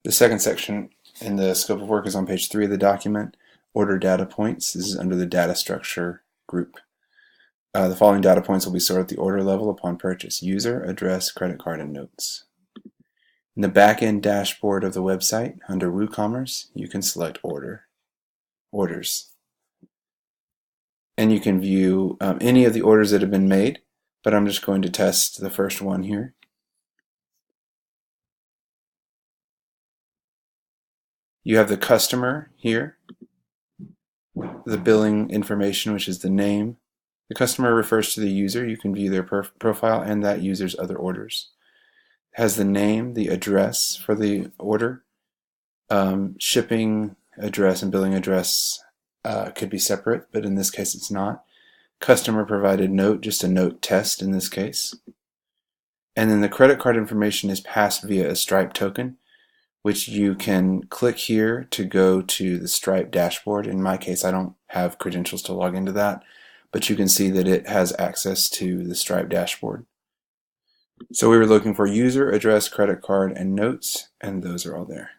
The second section in the scope of work is on page 3 of the document, order data points. This is under the data structure group. The following data points will be stored at the order level upon purchase: user, address, credit card, and notes. In the back-end dashboard of the website, under WooCommerce, you can select orders. And you can view any of the orders that have been made, but I'm just going to test the first one here. You have the customer here, the billing information, which is the name. The customer refers to the user. You can view their profile and that user's other orders. It has the name, the address for the order. Shipping address and billing address could be separate, but in this case it's not. Customer provided note, just a note test in this case. And then the credit card information is passed via a Stripe token, which you can click here to go to the Stripe dashboard. In my case, I don't have credentials to log into that, but you can see that it has access to the Stripe dashboard. So we were looking for user, address, credit card, and notes, and those are all there.